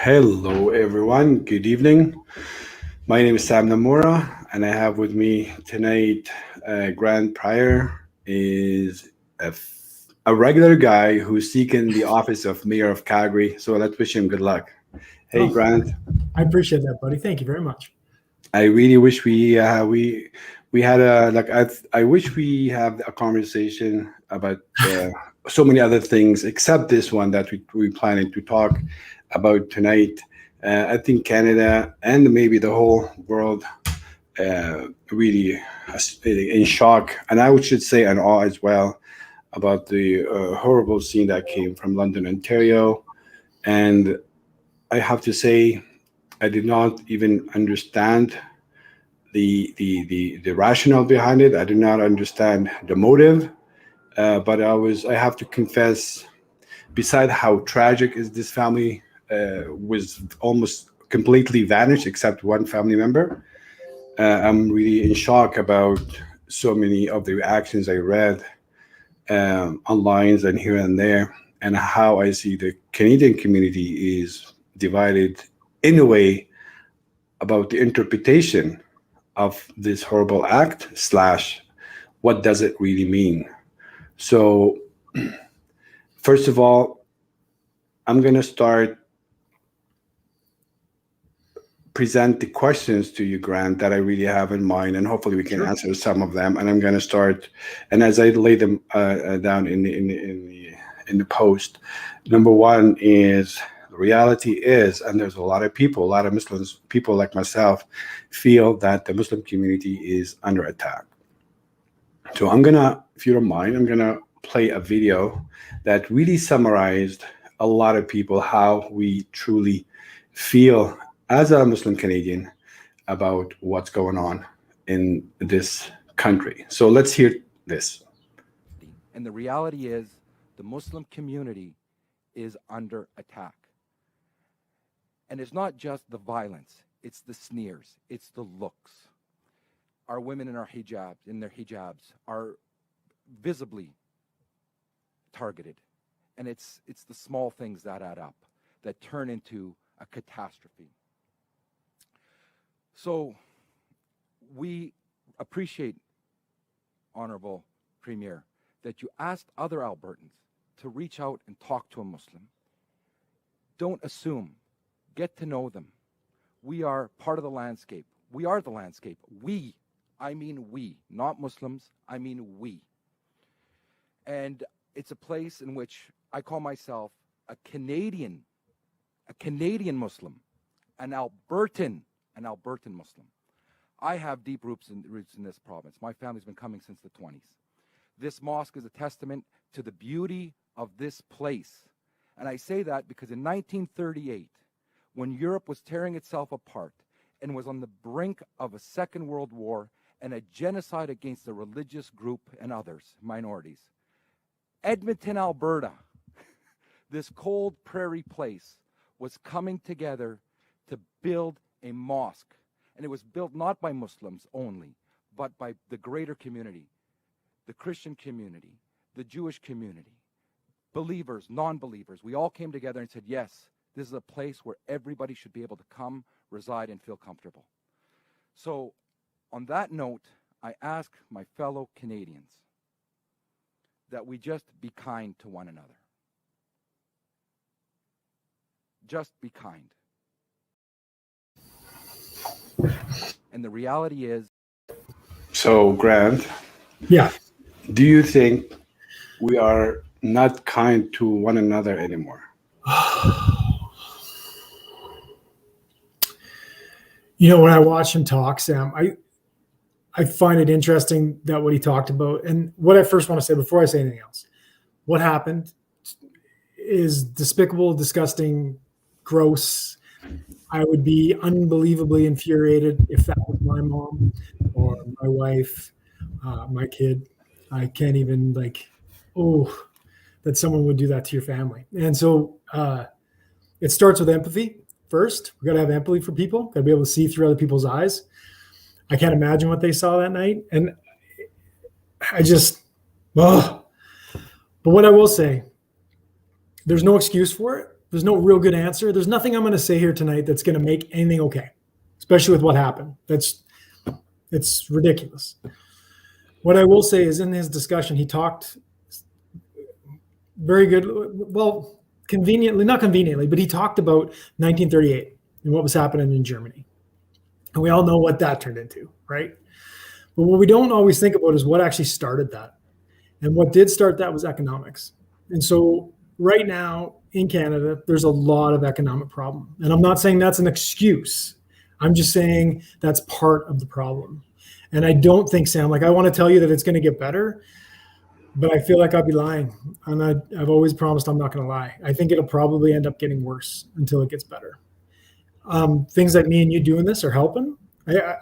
Hello, everyone. Good evening. My name is Sam Namora, and I have with me tonight Grant Prior is a regular guy who's seeking the office of Mayor of Calgary. So let's wish him good luck. Hey, Oh, Grant. I appreciate that, buddy. Thank you very much. I really wish we had a like I wish we have a conversation about so many other things except this one that we planning to talk about tonight. I think Canada and maybe the whole world really in shock, and I should say in awe as well about the horrible scene that came from London, Ontario. And I have to say, I did not even understand the rationale behind it. I did not understand the motive, but I have to confess, beside how tragic is this family was almost completely vanished except one family member. I'm really in shock about so many of the reactions I read online and here and there, and how I see the Canadian community is divided in a way about the interpretation of this horrible act slash what does it really mean. So first of all, I'm going to start present the questions to you, Grant, that I really have in mind, and hopefully we can Sure. answer some of them. And I'm going to start, and as I lay them down in the post, number one is the reality is, and there's a lot of people, a lot of Muslims, people like myself, feel that the Muslim community is under attack. So I'm gonna, if you don't mind, I'm gonna play a video that really summarized a lot of people how we truly feel as a Muslim Canadian about what's going on in this country. So let's hear this. And the reality is, the Muslim community is under attack. And it's not just the violence, it's the sneers, it's the looks. Our women in their hijabs, are visibly targeted. And it's the small things that add up, that turn into a catastrophe. So we appreciate, Honorable Premier, that you asked other Albertans to reach out and talk to a Muslim. Don't assume. Get to know them. We are part of the landscape. We are the landscape. We, I mean we, not Muslims, I mean we. And it's a place in which I call myself a Canadian Muslim, an Albertan Muslim. I have deep roots in this province. My family's been coming since the 20s. This mosque is a testament to the beauty of this place. And I say that because in 1938, when Europe was tearing itself apart and was on the brink of a Second World War and a genocide against the religious group and others, minorities, Edmonton, Alberta, this cold prairie place, was coming together to build a mosque. And it was built not by Muslims only, but by the greater community, the Christian community, the Jewish community, believers, non-believers. We all came together and said, yes, this is a place where everybody should be able to come, reside, and feel comfortable. So on that note, I ask my fellow Canadians that we just be kind to one another. Just be kind. And the reality is... So, Grant, Yeah. do you think we are not kind to one another anymore? When I watch him talk, Sam, I find it interesting that what he talked about, and what I first want to say before I say anything else, what happened is despicable, disgusting, gross. I would be unbelievably infuriated if that was my mom or my wife, my kid. I can't even that someone would do that to your family. And so it starts with empathy first. We got to have empathy for people, got to be able to see through other people's eyes. I can't imagine what they saw that night. And I just, but what I will say, there's no excuse for it. There's no real good answer. There's nothing I'm going to say here tonight that's going to make anything okay, especially with what happened. It's ridiculous. What I will say is in his discussion, he talked very good. Well, not conveniently, but he talked about 1938 and what was happening in Germany. And we all know what that turned into, right? But what we don't always think about is what actually started that. And what did start that was economics. And so right now in Canada, there's a lot of economic problem. And I'm not saying that's an excuse. I'm just saying that's part of the problem. And I don't think, Sam, like I want to tell you that it's going to get better, but I feel like I'd be lying. And I've always promised I'm not going to lie. I think it'll probably end up getting worse until it gets better. Things like me and you doing this are helping.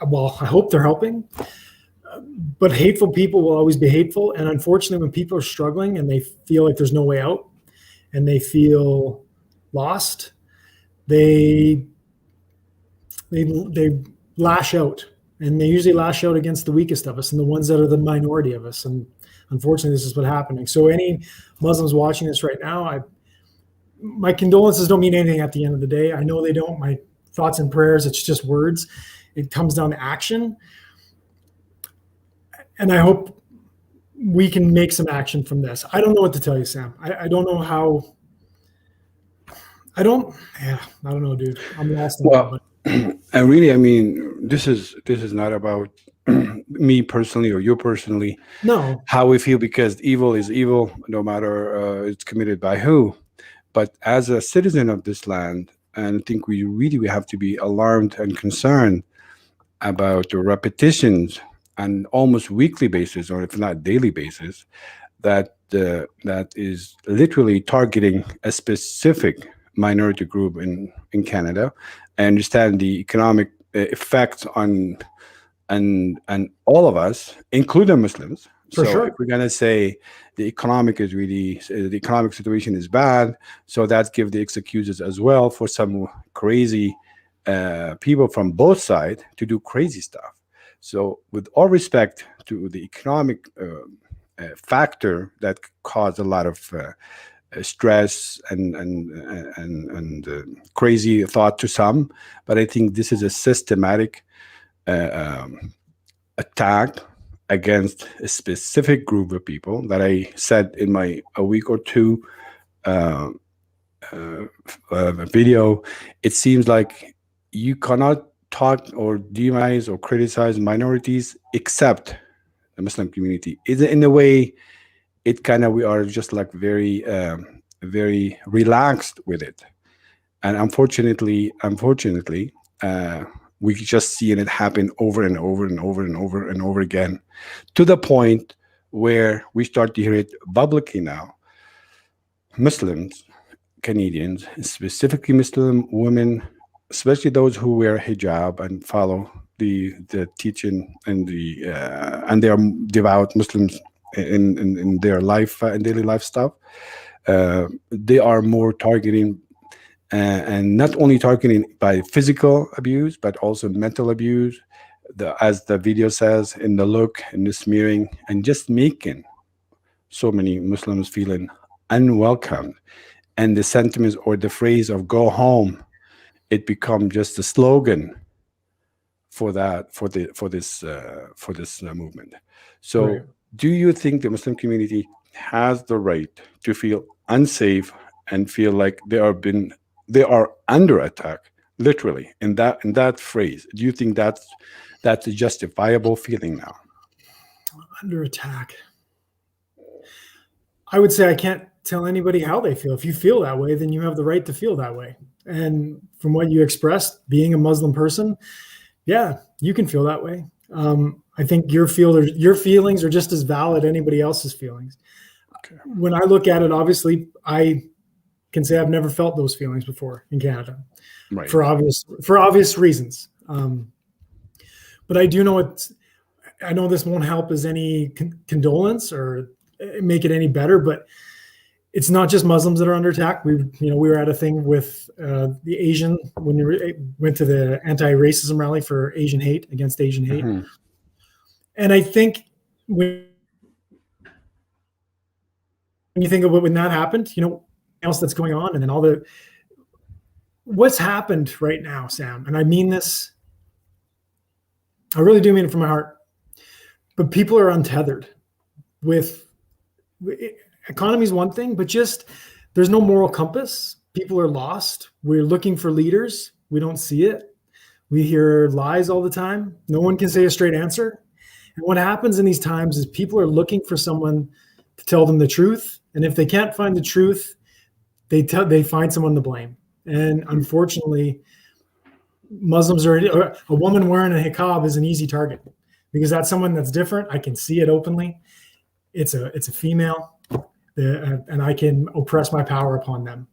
Well, I hope they're helping. But hateful people will always be hateful. And unfortunately, when people are struggling and they feel like there's no way out and they feel lost, they lash out. And they usually lash out against the weakest of us and the ones that are the minority of us. And unfortunately, this is what's happening. So any Muslims watching this right now, my condolences don't mean anything at the end of the day. I know they don't. My thoughts and prayers, it's just words. It comes down to action. And I hope we can make some action from this. I don't know what to tell you, Sam. I don't know how. I don't know, dude. I'm lost. Well, and really, I mean, this is not about me personally or you personally. No. How we feel, because evil is evil, no matter it's committed by who. But as a citizen of this land, and I think we have to be alarmed and concerned about the repetitions on almost weekly basis, or if not daily basis, that is literally targeting a specific minority group in Canada. I understand the economic effects on all of us, including Muslims. For so sure. If we're gonna say the economic situation is bad, so that gives the excuses as well for some crazy people from both sides to do crazy stuff. So with all respect to the economic factor that caused a lot of stress and crazy thought to some, but I think this is a systematic attack against a specific group of people that I said in my a week or two video. It seems like you cannot talk or demonize or criticize minorities except the Muslim community. In a way, it kind of, we are just like very relaxed with it, and unfortunately we just seeing it happen over and over and over and over and over again, to the point where we start to hear it publicly now. Muslims, Canadians, specifically Muslim women, especially those who wear hijab and follow the teaching and they are devout Muslims in their life and daily life stuff. They are more targeting. And not only targeting by physical abuse, but also mental abuse, as the video says, in the look, in the smearing, and just making so many Muslims feeling unwelcome. And the sentiment or the phrase of "go home," it become just a slogan for this movement. So, Right. Do you think the Muslim community has the right to feel unsafe and feel like they are under attack, literally, in that phrase? Do you think that's a justifiable feeling now? Under attack. I would say I can't tell anybody how they feel. If you feel that way, then you have the right to feel that way. And from what you expressed, being a Muslim person, yeah, you can feel that way. I think your feelings are just as valid as anybody else's feelings. Okay. When I look at it, obviously, I can say I've never felt those feelings before in Canada, Right. for obvious reasons. But I do know I know this won't help as any condolence or make it any better, but it's not just Muslims that are under attack. We were at a thing with the Asian, when we went to the anti-racism rally for Asian hate, against Asian hate. Mm-hmm. And I think when you think about when that happened, else that's going on, and then all the what's happened right now, Sam, and I mean this, I really do mean it from my heart, but people are untethered with economy is one thing, but just there's no moral compass. People are lost. We're looking for leaders. We don't see it. We hear lies all the time. No one can say a straight answer. And what happens in these times is people are looking for someone to tell them the truth. And if they can't find the truth, they find someone to blame. And unfortunately, Muslims are a woman wearing a hijab is an easy target because that's someone that's different. I can see it openly. It's a female, and I can oppress my power upon them.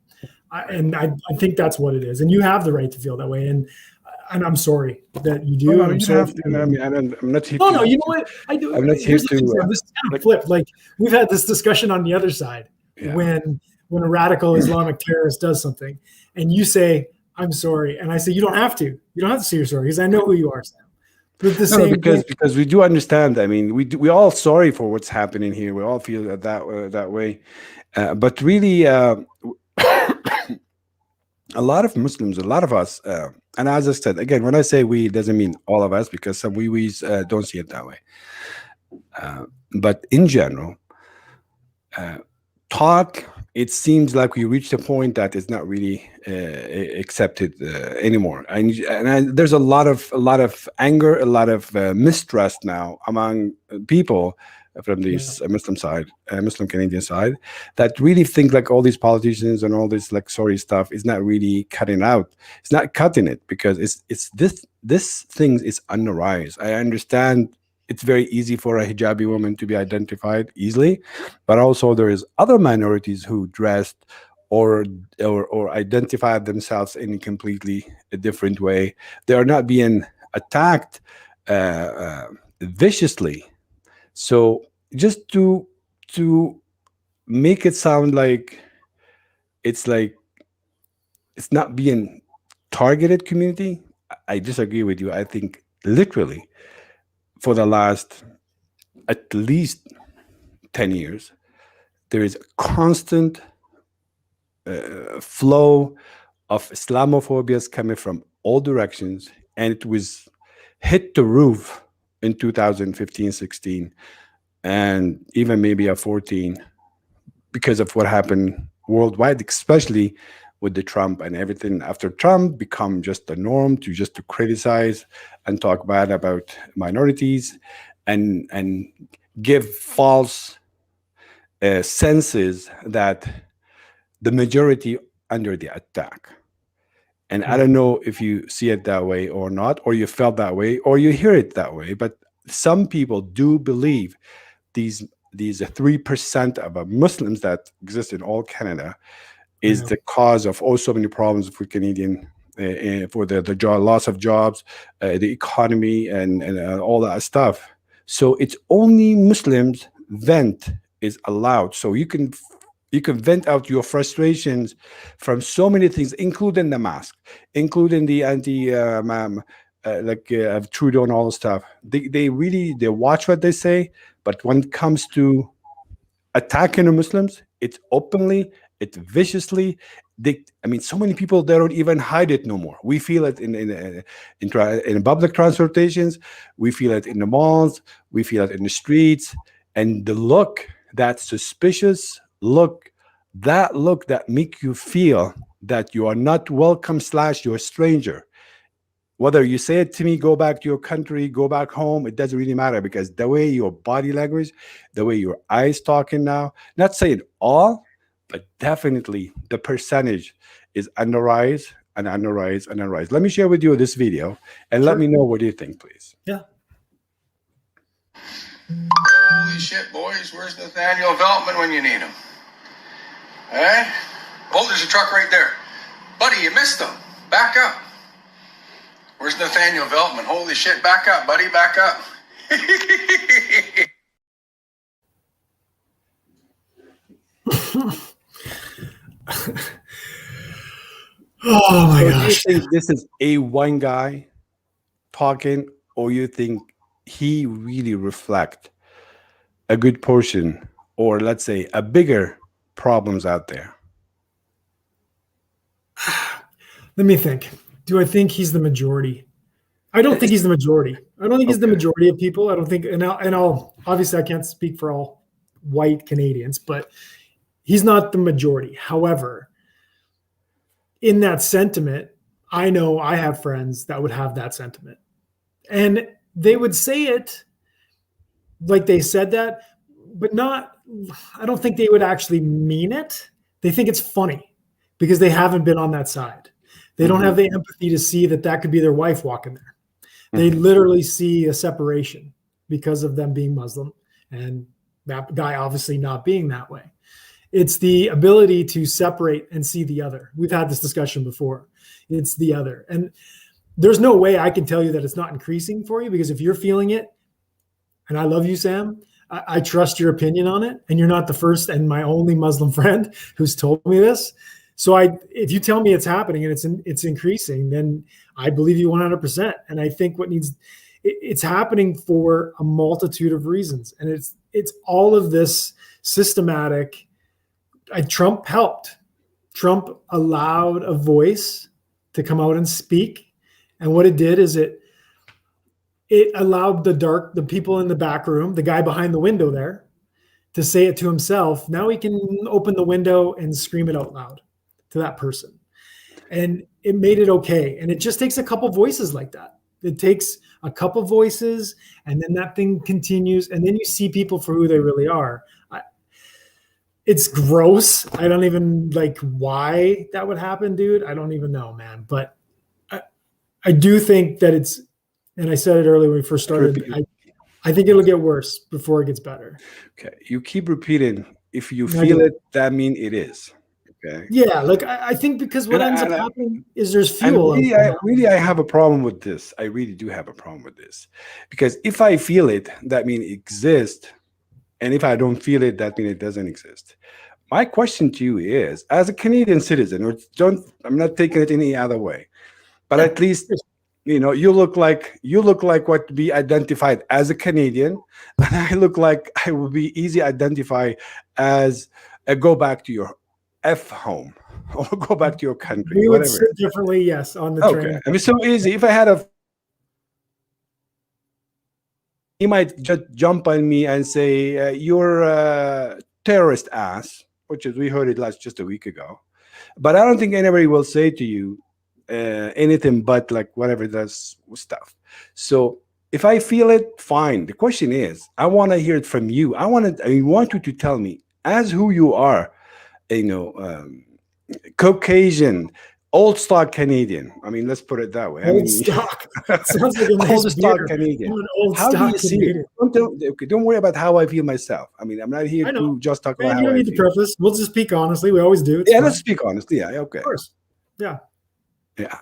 I think that's what it is. And you have the right to feel that way. And I'm sorry that you do. No, I'm you sorry. have to. I mean, I'm not here. No, no. You know what? I do. I'm not here Here's the to. thing, Sam. This is kind of flipped. Like we've had this discussion on the other side when a radical Islamic terrorist does something, and you say, "I'm sorry," and I say, "You don't have to. You don't have to say you're sorry because I know who you are, Sam." But the same because we do understand. I mean, we all sorry for what's happening here. We all feel that way, but really. A lot of Muslims, a lot of us, and as I said, again, when I say we, it doesn't mean all of us because some we's don't see it that way. But in general, talk, it seems like we reached a point that is not really accepted anymore. There's a lot of anger, a lot of mistrust now among people from this Muslim Canadian side, that really think like all these politicians and all this like sorry stuff is not really cutting out. It's not cutting it because it's this thing is on the rise. I understand it's very easy for a hijabi woman to be identified easily, but also there is other minorities who dressed or identify themselves in a completely different way. They are not being attacked viciously. So just to make it sound like it's not being targeted community, I disagree with you. I think literally for the last at least 10 years, there is a constant flow of Islamophobias coming from all directions, and it was hit the roof in 2015, 16, and even maybe a 14 because of what happened worldwide, especially with the Trump and everything after Trump become just the norm to criticize and talk bad about minorities and give false senses that the majority under the attack. And I don't know if you see it that way or not, or you felt that way, or you hear it that way. But some people do believe these 3% of Muslims that exist in all Canada is the cause of so many problems for Canadian, for the loss of jobs, the economy, and all that stuff. So it's only Muslims vent is allowed. So you can vent out your frustrations from so many things, including the mask, including the of Trudeau and all the stuff. They watch what they say, but when it comes to attacking the Muslims, it's openly, it's viciously. So many people, they don't even hide it no more. We feel it in public transportations, we feel it in the malls, we feel it in the streets, and the look, that suspicious look, that make you feel that you are not welcome / you're a stranger. Whether you say it to me, go back to your country, go back home, it doesn't really matter, because the way your body language, the way your eyes talking now, not saying all, but definitely the percentage is on the rise and on the rise and on the rise. Let me share with you this video and let me know what you think, please. Yeah. Holy shit, boys. Where's Nathaniel Veltman when you need him? Eh? Oh, there's a truck right there. Buddy, you missed him. Back up. Where's Nathaniel Veltman? Holy shit, back up, buddy, back up. Oh my gosh. Do you think this is a one guy talking, or you think he really reflect a good portion, or let's say a bigger problems out there? Let me think. Do I think he's the majority? I don't think he's the majority. I don't think he's the Okay. majority of people. I don't think, and I'll obviously I can't speak for all white Canadians, but he's not the majority. However, in that sentiment, I know I have friends that would have that sentiment, and they would say it like they said that, but not. I don't think they would actually mean it. They think it's funny because they haven't been on that side. They don't have the empathy to see that that could be their wife walking there. They literally see a separation because of them being Muslim and that guy obviously not being that way. It's the ability to separate and see the other. We've had this discussion before. It's the other. And there's no way I can tell you that it's not increasing for you, because if you're feeling it, and I love you, Sam, I trust your opinion on it. And you're not the first and my only Muslim friend who's told me this. So if you tell me it's happening and it's increasing, then I believe you 100%. And I think it's happening for a multitude of reasons. And it's all of this systematic. Trump helped. Trump allowed a voice to come out and speak. And what it did is it allowed the people in the back room, the guy behind the window there, to say it to himself. Now he can open the window and scream it out loud to that person. And it made it okay. And it just takes a couple voices like that. It takes a couple voices, and then that thing continues. And then you see people for who they really are. It's gross. I don't even like why that would happen, dude. I don't even know, man. But I do think that it's, and I said it earlier when we first started, I think it'll get worse before it gets better. Okay. You keep repeating, if you feel it, that means it is. Okay. Yeah, like I think because what ends up happening is there's fuel. Really, I have a problem with this. I really do have a problem with this. Because if I feel it, that means it exists. And if I don't feel it, that means it doesn't exist. My question to you is, as a Canadian citizen, I'm not taking it any other way, but at least, you look like what to be identified as a Canadian, and I look like I will be easy identify as a go back to your home or go back to your country. We would whatever. sit differently, yes, on the train. Okay, I mean, so easy. If I had he might just jump on me and say, "You're a terrorist ass," which is we heard it just a week ago. But I don't think anybody will say to you anything but like whatever does stuff. So if I feel it, fine. The question is, I want to hear it from you. I want you to tell me as who you are. Caucasian, old stock Canadian. I mean, let's put it that way. Old stock. Sounds like a nice old stock beer. Canadian. How do you see it? Don't worry about how I feel myself. I mean, I'm not here to just talk about how I feel. You don't need to preface. We'll just speak honestly. We always do. Let's speak honestly. Yeah, okay. Of course. Yeah. Yeah.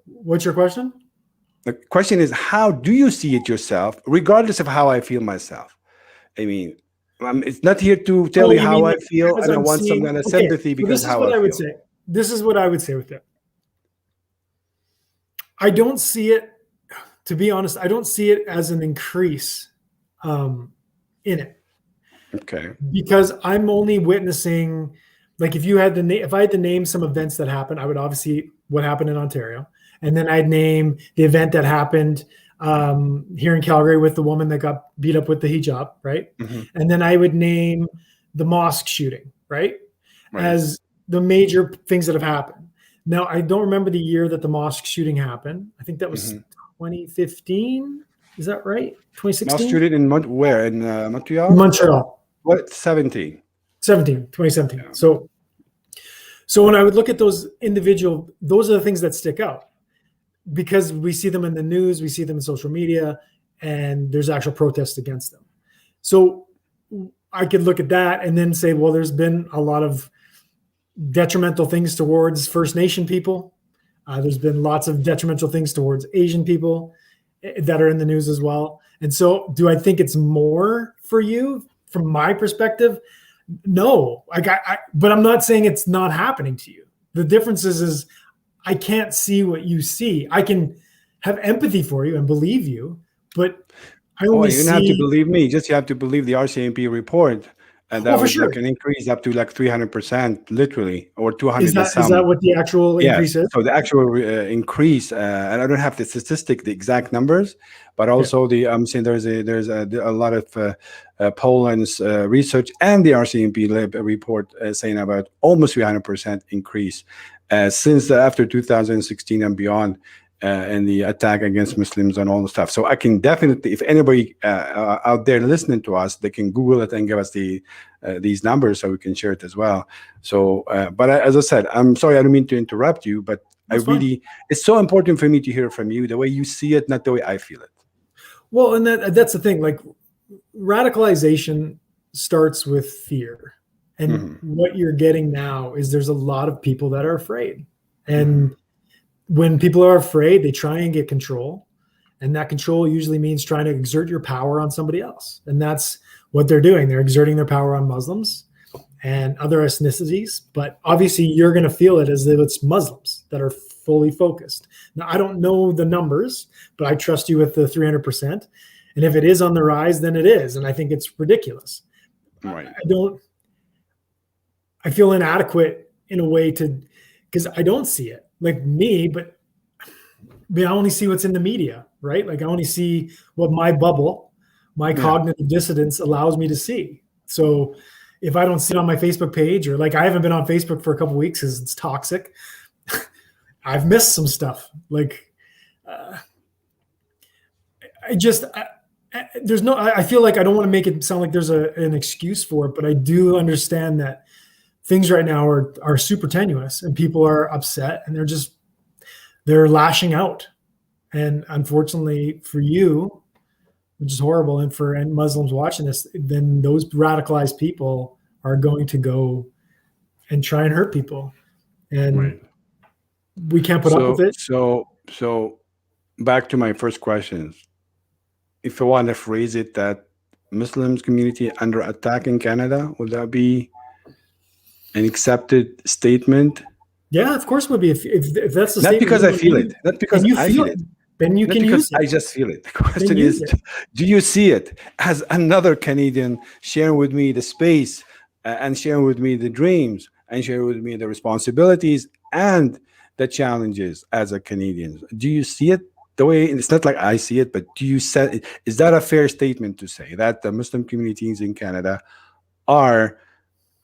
What's your question? The question is, how do you see it yourself, regardless of how I feel myself? I mean, it's not here to tell you how I feel, and I want some kind of sympathy because how I feel. This is what I would say with it. I don't see it, to be honest, I don't see it as an increase in it. Okay. Because I'm only witnessing, like if I had to name some events that happened, I would obviously what happened in Ontario. And then I'd name the event that happened here in Calgary with the woman that got beat up with the hijab, right? Mm-hmm. And then I would name the mosque shooting, right? As the major things that have happened. Now, I don't remember the year that the mosque shooting happened. I think that was 2015. Is that right? 2016? Mosque shooting in where? In Montreal? Montreal. What? 2017. 2017. Yeah. So when I would look at those those are the things that stick out. Because we see them in the news, we see them in social media, and there's actual protests against them. So I could look at that and then say, well, there's been a lot of detrimental things towards First Nation people. There's been lots of detrimental things towards Asian people that are in the news as well. And so do I think it's more for you from my perspective? No, but I'm not saying it's not happening to you. The difference is I can't see what you see. I can have empathy for you and believe you, but I only see. You don't have to believe me. You have to believe the RCMP report and Oh, that for was sure. like an increase up to like 300%, literally, or 200 Is and that some. what the actual Yes. increase is? So the actual increase, and I don't have the statistic, the exact numbers, but Okay. also I'm saying there's a lot of Poland's research and the RCMP report saying about almost 300% increase since after 2016 and beyond. And the attack against Muslims and all the stuff. So I can definitely, if anybody out there listening to us, they can Google it and give us these numbers so we can share it as well. So, but as I said, I'm sorry, I don't mean to interrupt you, but That's fine. it's so important for me to hear from you, the way you see it, not the way I feel it. Well, and that's the thing. Like, radicalization starts with fear, and what you're getting now is there's a lot of people that are afraid, and when people are afraid, they try and get control, and that control usually means trying to exert your power on somebody else, and that's what they're doing. They're exerting their power on Muslims and other ethnicities, but obviously you're going to feel it as if it's Muslims that are fully focused. Now, I don't know the numbers, but I trust you with the 300%. And if it is on the rise, then it is. And I think it's ridiculous. Right. I feel inadequate in a way because I don't see it like me, but I only see what's in the media, right? Like I only see what my bubble, my cognitive dissonance allows me to see. So if I don't see it on my Facebook page, or like I haven't been on Facebook for a couple of weeks because it's toxic, I've missed some stuff. Like I feel like I don't want to make it sound like there's an excuse for it, but I do understand that things right now are super tenuous and people are upset and they're lashing out. And unfortunately for you, which is horrible, and for Muslims watching this, then those radicalized people are going to go and try and hurt people. And we can't put up with it. So back to my first questions. If I want to phrase it, that Muslims community under attack in Canada, would that be an accepted statement? Yeah, of course it would be. If that's the not statement, because I feel it, not because I feel it, then you not can because use it. I just feel it. The question is, do you see it as another Canadian sharing with me the space and sharing with me the dreams and sharing with me the responsibilities and the challenges as a Canadian? Do you see it the way? It's not like I see it, but do you say, is that a fair statement to say that the Muslim communities in Canada are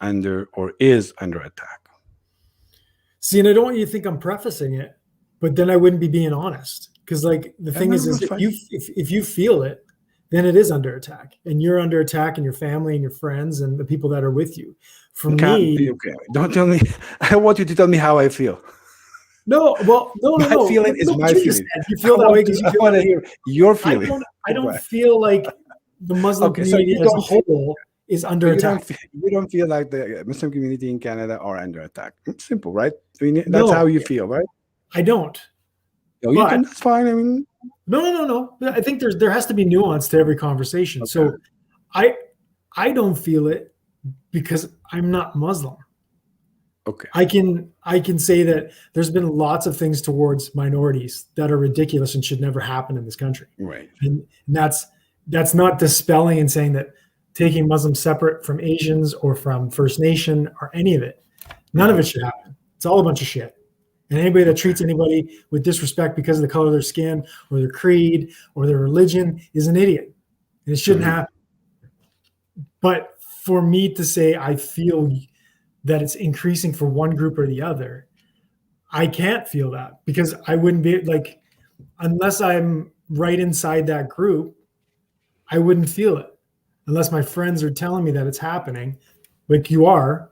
under or is under attack? See, and I don't want you to think I'm prefacing it, but then I wouldn't be being honest. Because like the thing is if you feel it, then it is under attack, and you're under attack, and your family and your friends and the people that are with you. For me, okay, don't tell me. I want you to tell me how I feel. No, well, no. My feeling is my feeling. You feel that way because you feel I want to hear your feeling. I don't feel like the Muslim community as a whole is under attack. You don't feel like the Muslim community in Canada are under attack. It's simple, right? I mean, that's how you feel, right? I don't. No, you can, that's fine. I mean, no. I think there has to be nuance to every conversation. Okay. So I don't feel it because I'm not Muslim. Okay. I can say that there's been lots of things towards minorities that are ridiculous and should never happen in this country. Right. And that's not dispelling and saying that taking Muslims separate from Asians or from First Nation or any of it. None of it should happen. It's all a bunch of shit. And anybody that treats anybody with disrespect because of the color of their skin or their creed or their religion is an idiot. And it shouldn't happen. But for me to say I feel that it's increasing for one group or the other, I can't feel that because I wouldn't be like, unless I'm right inside that group, I wouldn't feel it unless my friends are telling me that it's happening. Like you are.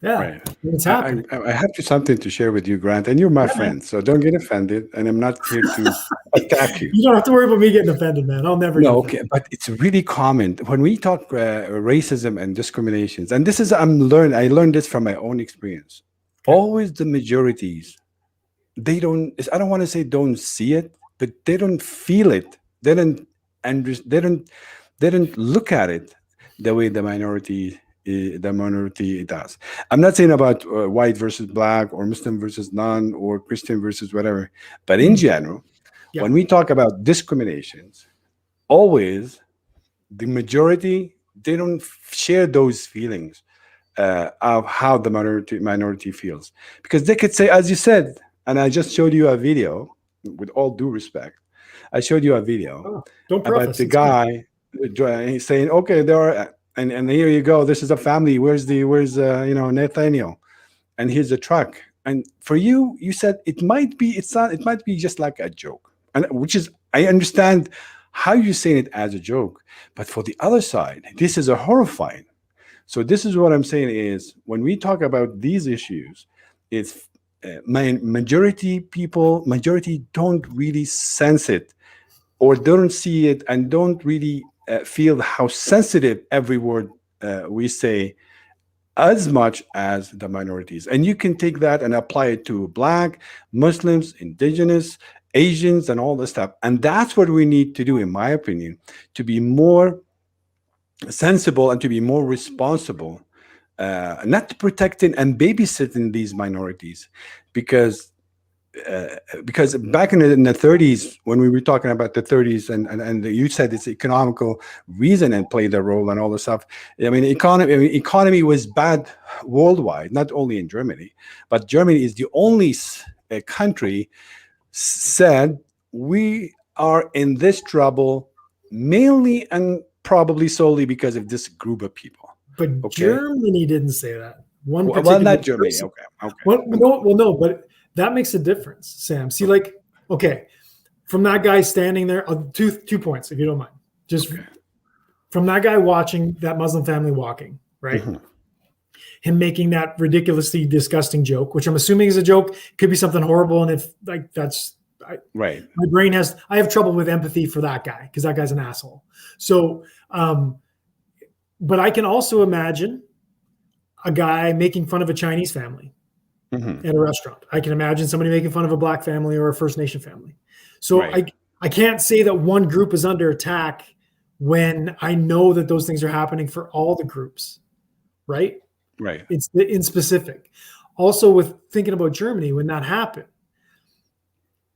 Yeah, right. It's happening. I have something to share with you, Grant, and you're my friend, so don't get offended. And I'm not here to attack you. You don't have to worry about me getting offended, man. I'll never. No, okay, but it's really common when we talk racism and discriminations. And this is I learned this from my own experience. Always the majorities, they don't. I don't want to say don't see it, but they don't feel it. They don't look at it the way the minority does. I'm not saying about white versus black or Muslim versus none or Christian versus whatever, but in general, when we talk about discriminations, always the majority they don't share those feelings of how the minority feels, because they could say, as you said, and I just showed you a video. With all due respect, I showed you a video Oh, don't about preface. the It's fine. guy. He's saying, okay, there are, and here you go. This is a family. Where's Nathaniel? And here's a truck. And for you, you said it might be, it's not, it might be just like a joke, and which is, I understand how you're saying it as a joke, but for the other side, this is a horrifying. So this is what I'm saying is, when we talk about these issues, it's majority don't really sense it, or don't see it, and don't really feel how sensitive every word we say, as much as the minorities. And you can take that and apply it to Black, Muslims, Indigenous, Asians, and all this stuff. And that's what we need to do, in my opinion, to be more sensible and to be more responsible, not protecting and babysitting these minorities, because back in the 30s, when we were talking about the 30s, and you said it's economical reason and played a role and all this stuff. I mean, economy was bad worldwide, not only in Germany, but Germany is the only country said we are in this trouble mainly and probably solely because of this group of people. But Okay. Germany didn't say that. One Well, particular not Germany. person- Okay. Well, no, but that makes a difference, Sam. See, like, okay, from that guy standing there, two points, if you don't mind. Just Okay. from that guy watching that Muslim family walking, right? Mhm. Him making that ridiculously disgusting joke, which I'm assuming is a joke, could be something horrible. And if like that's Right. my brain I have trouble with empathy for that guy because that guy's an asshole. So, but I can also imagine a guy making fun of a Chinese family Mhm. at a restaurant. I can imagine somebody making fun of a Black family or a First Nation family. So Right. I can't say that one group is under attack when I know that those things are happening for all the groups, right? Right. It's in specific. Also, with thinking about Germany, when that happened,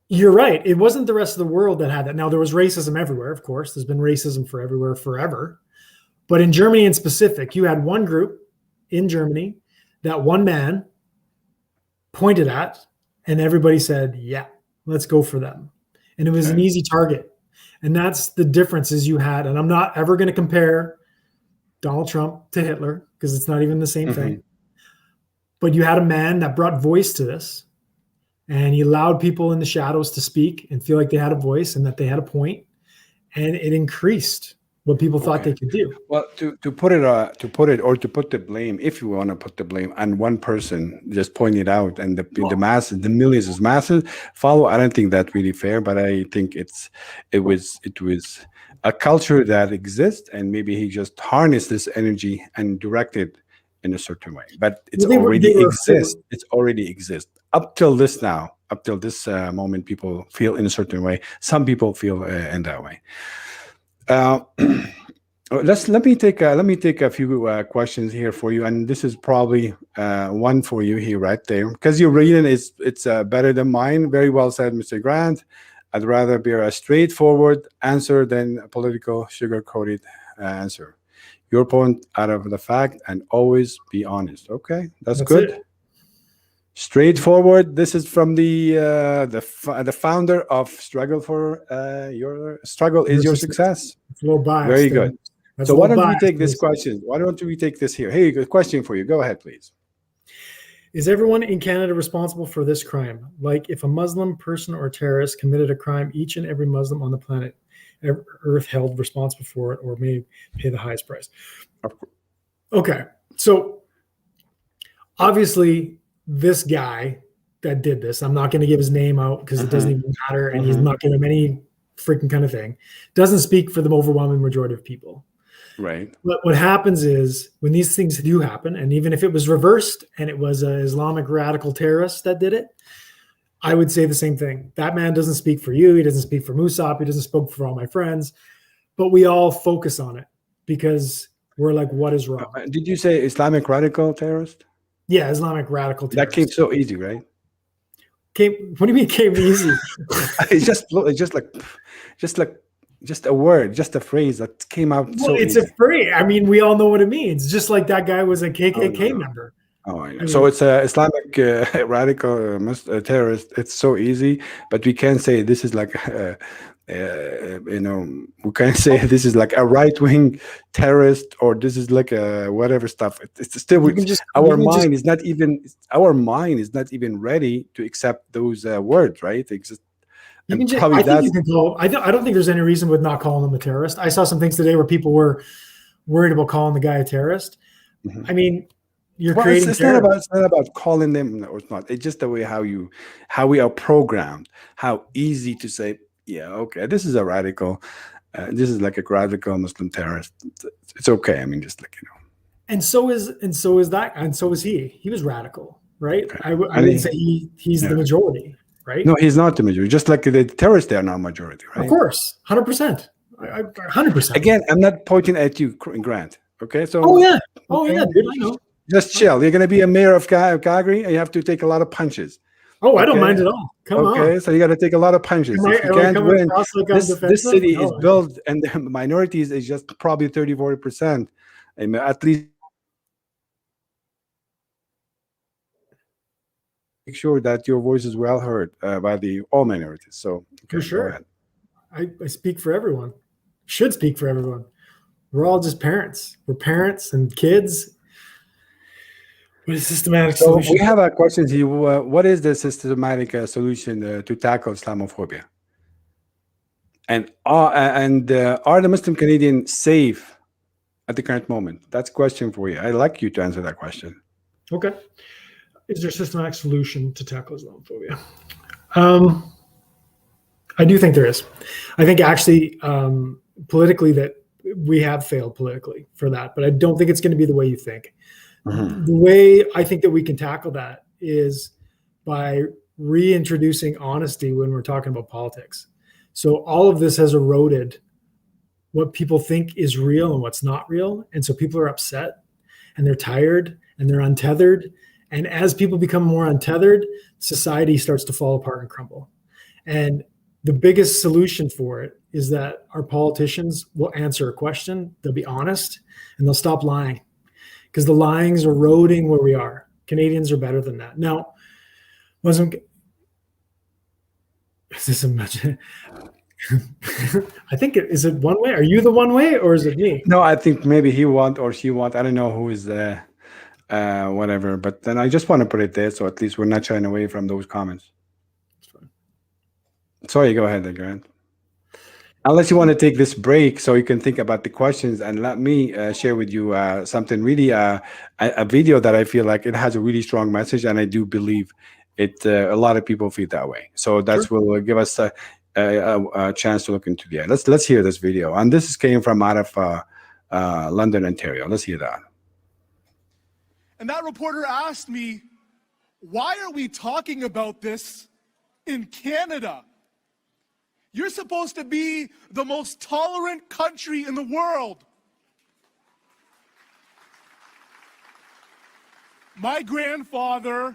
you're right. It wasn't the rest of the world that had that. Now, there was racism everywhere, of course. There's been racism for everywhere forever. But in Germany in specific, you had one group in Germany that one man pointed at, and everybody said, yeah, let's go for them. And it was an easy target. And that's the differences you had. And I'm not ever going to compare Donald Trump to Hitler because it's not even the same thing. But you had a man that brought voice to this, and he allowed people in the shadows to speak and feel like they had a voice and that they had a point, and it increased what people thought they could do. Well, to put the blame, if you want to put the blame on one person, just point it out, and the masses, the millions of masses follow. I don't think that's really fair, but I think it was a culture that exists, and maybe he just harnessed this energy and directed in a certain way. But it's already exists. It's already exists up till this moment. People feel in a certain way. Some people feel in that way. Let me take a few questions here for you, and this is probably one for you here right there, because your reading it's better than mine. Very well said, Mr. Grant. I'd rather bear a straightforward answer than a political sugar-coated answer. Your point out of the fact, and always be honest. Okay, that's good. It. Straightforward. This is from the founder of Struggle for Your Struggle is Your Success. It's a little biased. Very good. That's So why don't we take this question? Why don't we take this here? Hey, good question for you. Go ahead, please. Is everyone in Canada responsible for this crime? Like, if a Muslim person or terrorist committed a crime, each and every Muslim on the planet Earth held responsible for it, or may pay the highest price. Okay, so obviously this guy that did this, I'm not going to give his name out because it doesn't even matter, and he's not giving him any freaking kind of thing, doesn't speak for the overwhelming majority of people. Right. But what happens is when these things do happen, and even if it was reversed and it was an Islamic radical terrorist that did it, I would say the same thing. That man doesn't speak for you. He doesn't speak for Musab. He doesn't speak for all my friends. But we all focus on it because we're like, what is wrong? Did you say Islamic radical terrorist? Yeah, Islamic radical terrorist. That came so easy, right? What do you mean came easy? It's just just a word, just a phrase that came out Well, so it's easy. a phrase. I mean, we all know what it means. Just like that guy was a KKK no. member. Oh, I know. I mean, So it's a Islamic radical terrorist. It's so easy, but we can't say this is like, we can't say this is like a right wing terrorist or this is like a whatever stuff. It's still you can just our mind is not even ready to accept those words, right? It's just, you can and just. probably I think that's you can call. I don't think there's any reason with not calling him a terrorist. I saw some things today where people were worried about calling the guy a terrorist. Mhm. I mean, you're Well, creating it's terror. not about calling them or it's not. It's just the way how we are programmed. How easy to say, yeah, okay, this is a radical. This is like a radical Muslim terrorist. It's okay. I mean, just like And so is that, and so is he. He was radical, right? okay. I And wouldn't say he's yeah. the majority, right? No, he's not the majority. Just like the terrorists, they are not majority, right? Of course, 100%, 100%. Again, I'm not pointing at you, Grant. Okay, so Oh yeah, okay, dude, I know. just chill. You're gonna be a mayor of Calgary, and you have to take a lot of punches. Oh, I don't Okay? mind at all. Come on. Okay, so you got to take a lot of punches. Am If you I can't coming win, across like I'm this defensive? city is No. built, and the minorities is just probably 30-40%. I mean, at least make sure that your voice is well heard by the all minorities. So For go sure. ahead. I speak for everyone. Should speak for everyone. We're all just parents. We're parents and kids. What is systematic So solution? we have a question here. What is the systematic solution to tackle Islamophobia? And are the Muslim Canadians safe at the current moment? That's a question for you. I'd like you to answer that question. Okay. Is there a systematic solution to tackle Islamophobia? I do think there is. I think actually politically that we have failed politically for that, but I don't think it's going to be the way you think. Mhm. The way I think that we can tackle that is by reintroducing honesty when we're talking about politics. So all of this has eroded what people think is real and what's not real. And so people are upset and they're tired and they're untethered. And as people become more untethered, society starts to fall apart and crumble. And the biggest solution for it is that our politicians will answer a question, they'll be honest, and they'll stop lying. Because the lying's eroding where we are. Canadians are better than that. Now, Muslim, is this a much? I think is it one way? Are you the one way or is it me? No, I think maybe he want or she want. I don't know who is whatever. But then I just want to put it there, so at least we're not shying away from those comments. Sorry, go ahead, Grant. Unless you want to take this break so you can think about the questions and let me share with you something really, a video that I feel like it has a really strong message, and I do believe it. A lot of people feel that way. So that's will give us a chance to look into the end. Let's hear this video, and this came from out of London, Ontario. Let's hear that. And that reporter asked me, "Why are we talking about this in Canada? You're supposed to be the most tolerant country in the world." My grandfather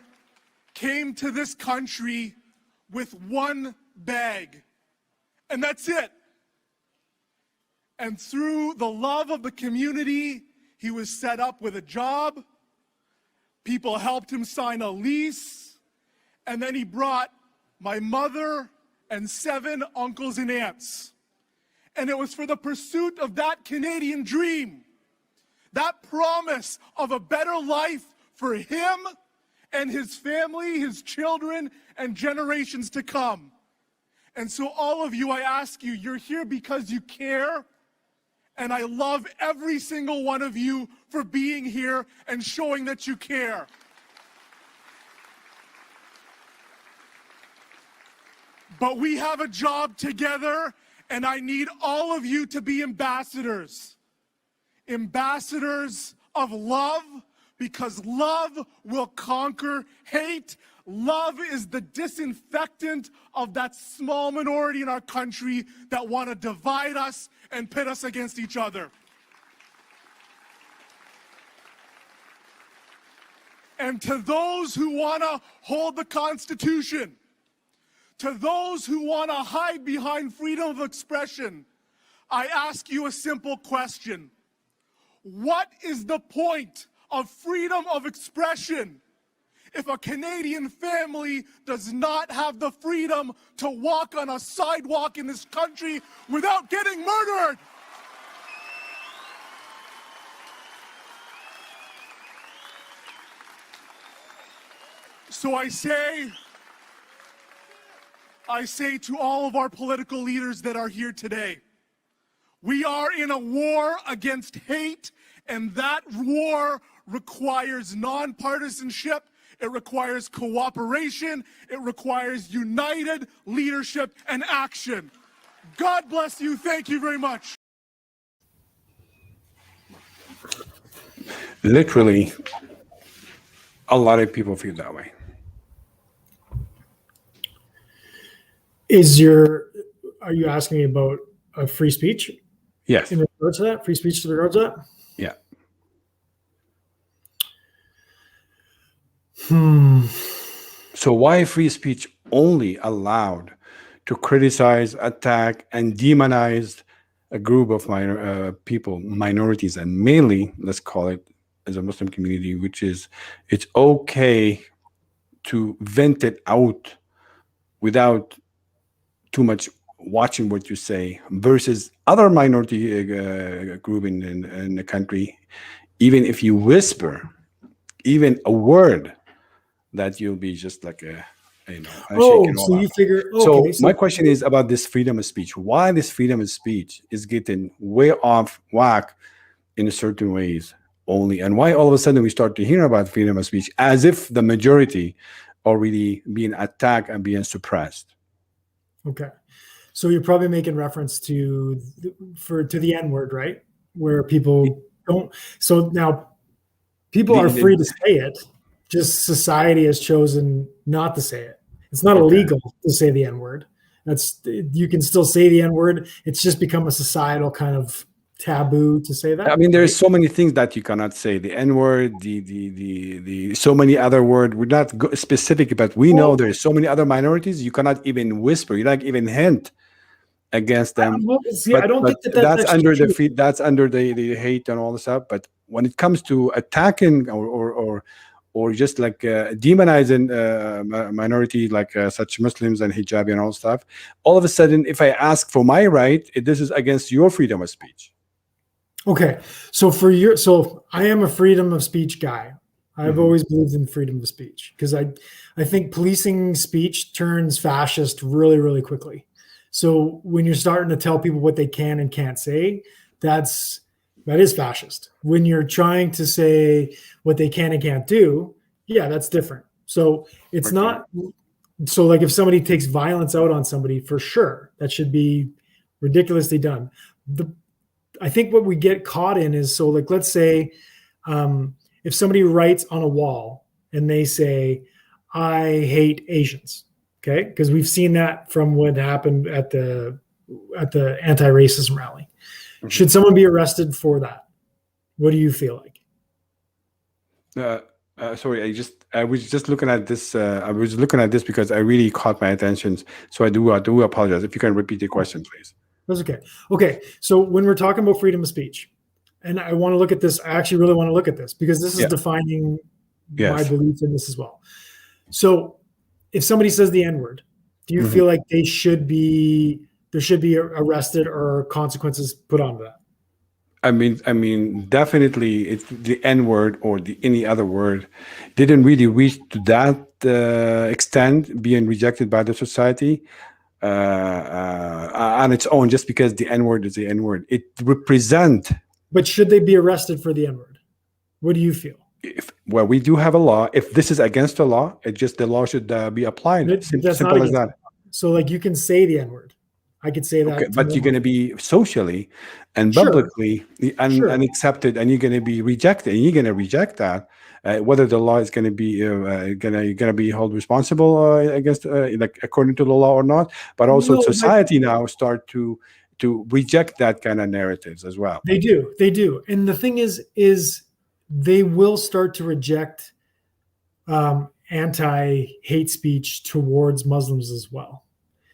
came to this country with one bag, and that's it. And through the love of the community, he was set up with a job. People helped him sign a lease, and then he brought my mother and 7 uncles and aunts. And it was for the pursuit of that Canadian dream, that promise of a better life for him and his family, his children, and generations to come. And so all of you, I ask you, you're here because you care. And I love every single one of you for being here and showing that you care. But we have a job together, and I need all of you to be ambassadors. Ambassadors of love, because love will conquer hate. Love is the disinfectant of that small minority in our country that want to divide us and pit us against each other. And to those who want to hold the Constitution, to those who want to hide behind freedom of expression, I ask you a simple question. What is the point of freedom of expression if a Canadian family does not have the freedom to walk on a sidewalk in this country without getting murdered? So I say to all of our political leaders that are here today, we are in a war against hate, and that war requires nonpartisanship, it requires cooperation, it requires united leadership and action. God bless you. Thank you very much. Literally, a lot of people feel that way. Are you asking me about free speech? Yes. In regards to that, free speech in regards to that? Yeah. So why free speech only allowed to criticize, attack, and demonize a group of people, minorities, and mainly, let's call it, as a Muslim community, which is, it's okay to vent it out without too much watching what you say, versus other minority group in the country, even if you whisper even a word, that you'll be just like a shaking So all you out. figure, So my question is about this freedom of speech. Why this freedom of speech is getting way off whack in certain ways only, and why all of a sudden we start to hear about freedom of speech as if the majority are really being attacked and being suppressed? Okay. So you're probably making reference to the N-word, right? Where people don't. So now people are free to say it. Just society has chosen not to say it. It's not illegal to say the N-word. You can still say the N-word. It's just become a societal kind of taboo to say that. I mean, there's so many things that you cannot say. The N-word, the so many other words. We're not specific, but we know there's so many other minorities. You cannot even whisper. You not even hint against them. I don't think that's under the feet. That's under the hate and all this stuff. But when it comes to attacking or just like demonizing minority, like such Muslims and hijabi and all stuff, all of a sudden, if I ask for my right, this is against your freedom of speech. Okay, so I am a freedom of speech guy. I've always believed in freedom of speech because I think policing speech turns fascist really, really quickly. So when you're starting to tell people what they can and can't say, that is fascist. When you're trying to say what they can and can't do, yeah, that's different. So it's not. So like if somebody takes violence out on somebody, for sure, that should be ridiculously done. I think what we get caught in is, so like, let's say if somebody writes on a wall and they say, I hate Asians, okay? Because we've seen that from what happened at the anti-racism rally. Should someone be arrested for that? What do you feel like? Sorry, I was just looking at this. I was looking at this because I really caught my attention. So I do apologize. If you can repeat the question, please. That's okay. Okay. So when we're talking about freedom of speech, and I want to look at this, I actually really want to look at this because this is defining my belief in this as well. So if somebody says the N-word, do you feel like there should be arrested or consequences put onto that? I mean, definitely, the N-word or any other word didn't really reach to that extent, being rejected by the society on its own, just because the N-word is the N-word. It represents. But should they be arrested for the N-word? What do you feel? Well, we do have a law. If this is against the law, the law should be applied. Simple as that. So, like, you can say the N-word. I could say that. Okay, but you're going to be socially and publicly unaccepted, and you're going to be rejected. And you're going to reject that, whether the law is going to be going to be held responsible against, like according to the law or not. But also, society now start to reject that kind of narratives as well. They do. And the thing is they will start to reject anti-hate speech towards Muslims as well.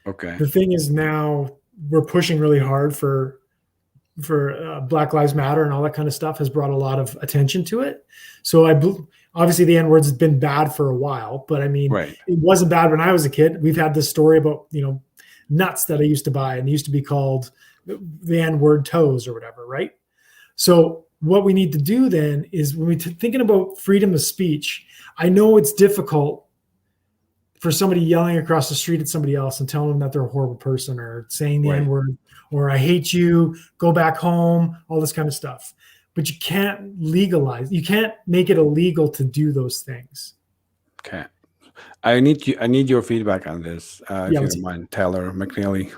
Okay. The thing is, now we're pushing really hard for Black Lives Matter and all that kind of stuff has brought a lot of attention to it. So obviously the N-word has been bad for a while, but I mean, Right. it wasn't bad when I was a kid. We've had this story about, nuts that I used to buy, and used to be called the N-word toes or whatever, right? So what we need to do then is, when we're thinking about freedom of speech, I know it's difficult for somebody yelling across the street at somebody else and telling them that they're a horrible person, or saying the Right. N-word, or I hate you, go back home, all this kind of stuff. But you can't you can't make it illegal to do those things. Okay. I need your feedback on this, if you let's don't mind, Taylor McNeely.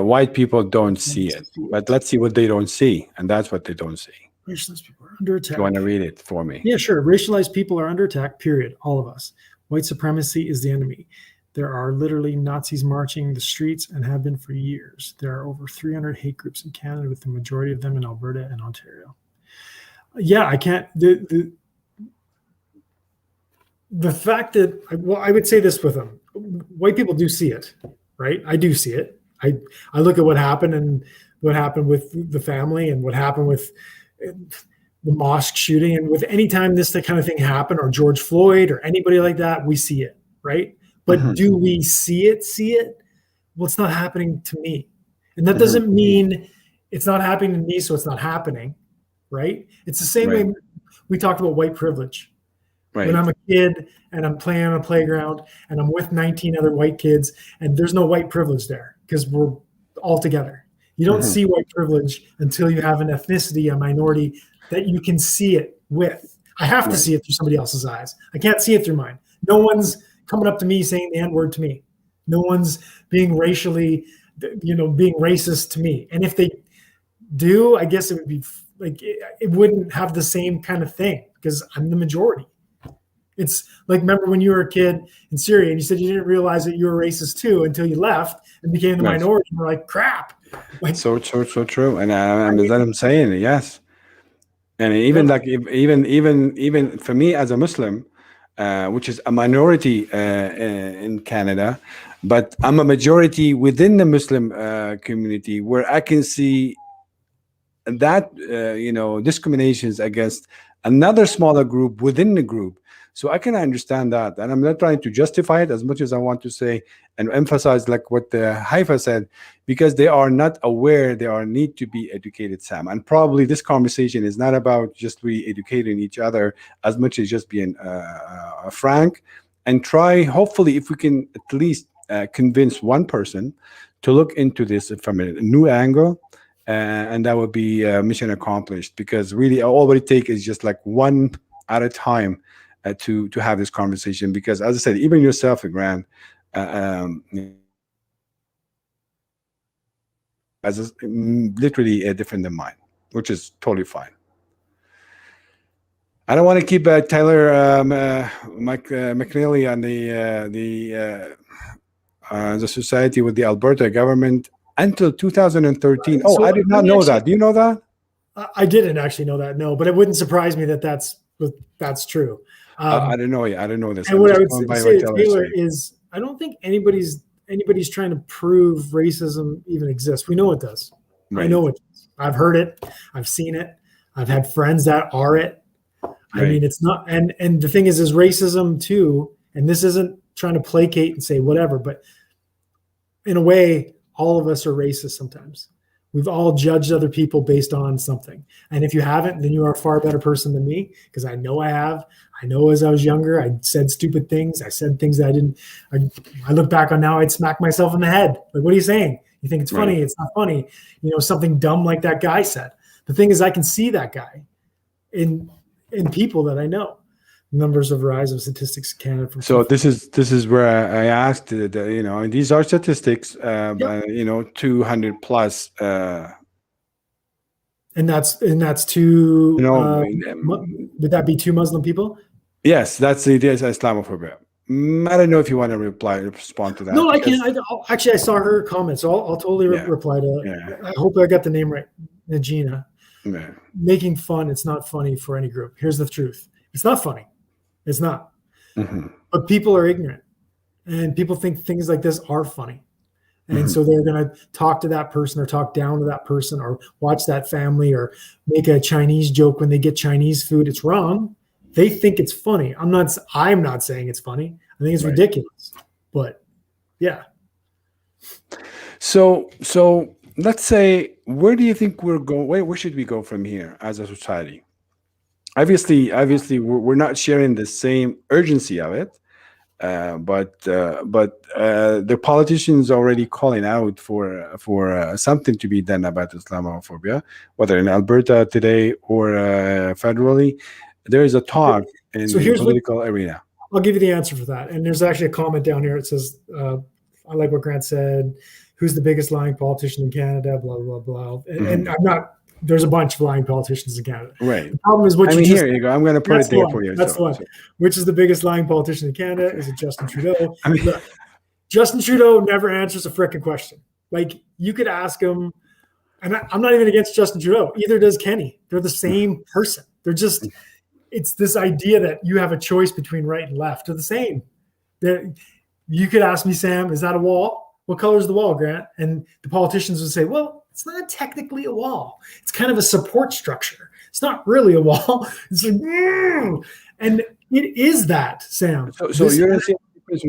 White people don't see it, but let's see what they don't see, and that's what they don't see. Racialized people are under attack. You want to read it for me? Yeah, sure. Racialized people are under attack, period. All of us. White supremacy is the enemy. There are literally Nazis marching the streets and have been for years. There are over 300 hate groups in Canada, with the majority of them in Alberta and Ontario. Yeah, I can't. The fact that, I would say this with them. White people do see it, right? I do see it. I look at what happened, and what happened with the family, and what happened with the mosque shooting, and with any time this kind of thing happened, or George Floyd or anybody like that, we see it, right? But do we see it? Well, it's not happening to me. And that doesn't mean it's not happening to me, so it's not happening, right? It's the same way we talked about white privilege. Right. When I'm a kid and I'm playing on a playground and I'm with 19 other white kids, and there's no white privilege there because we're all together. You don't see white privilege until you have an ethnicity, a minority that you can see it with. I have to see it through somebody else's eyes. I can't see it through mine. No one's coming up to me saying the N-word to me. No one's being racially, being racist to me. And if they do, I guess it would be like, it wouldn't have the same kind of thing because I'm the majority. It's like, remember when you were a kid in Syria and you said you didn't realize that you were racist too until you left and became the minority. And we're like, crap. Like, so true. And I'm saying, yes. And even even for me as a Muslim, which is a minority in Canada, but I'm a majority within the Muslim community, where I can see that discriminations against another smaller group within the group. So I can understand that, and I'm not trying to justify it as much as I want to say and emphasize, like what Haifa said, because they are not aware, they need to be educated, Sam. And probably this conversation is not about just we educating each other as much as just being frank, and try, hopefully, if we can at least convince one person to look into this from a new angle, and that would be mission accomplished. Because really, all it takes is just like one at a time. To have this conversation, because as I said, even yourself, Grant, as literally different than mine, which is totally fine. I don't want to keep Tyler McNeely on the society with the Alberta government until 2013. Oh, so I did not know that. Do you know that? I didn't actually know that. No, but it wouldn't surprise me that that's true. I don't know. I don't know this. And what I would say to Taylor is, I don't think anybody's trying to prove racism even exists. We know it does. Right. I know it does. I've heard it. I've seen it. I've had friends that are it. I mean, it's not. And the thing is racism too. And this isn't trying to placate and say whatever, but in a way, all of us are racist sometimes. We've all judged other people based on something. And if you haven't, then you are a far better person than me, because I know I have. I know as I was younger, I said stupid things. I said things that I didn't. I look back on now, I'd smack myself in the head. Like, what are you saying? You think it's funny? It's not funny. Something dumb like that guy said. The thing is, I can see that guy in people that I know. Numbers of rise of statistics in Canada. So this is where I asked, and these are statistics, 200 plus. And that's two. Would that be two Muslim people? Yes, that's Islamophobia. I don't know if you want to respond to that. No, I can't. Actually, I saw her comment, so I'll totally reply to it. Yeah. I hope I got the name right. Najina. Yeah. Making fun, it's not funny for any group. Here's the truth. It's not funny. It's not. Mm-hmm. But people are ignorant. And people think things like this are funny. And so they're going to talk to that person or talk down to that person or watch that family or make a Chinese joke when they get Chinese food. It's wrong. They think it's funny. I'm not saying it's funny. I think it's ridiculous. But yeah. So let's say, where do you think we're going? Where should we go from here as a society? Obviously, we're not sharing the same urgency of it. But the politicians already calling out for something to be done about Islamophobia, whether in Alberta today or federally. There is a talk in the political arena. I'll give you the answer for that. And there's actually a comment down here. It says, I like what Grant said. Who's the biggest lying politician in Canada? Blah, blah, blah. And I'm not. There's a bunch of lying politicians in Canada. Right. The problem is here you go. I'm going to put it there for you. That's the one. Which is the biggest lying politician in Canada? Is it Justin Trudeau? Look, Justin Trudeau never answers a frickin' question. Like, you could ask him, and I'm not even against Justin Trudeau. Either does Kenny. They're the same person. They're just, it's this idea that you have a choice between right and left. They're the same. You could ask me, Sam, is that a wall? What color is the wall, Grant? And the politicians would say, well, it's not technically a wall. It's kind of a support structure. It's not really a wall. It's like, and it is that, Sam. So you're going to see a difference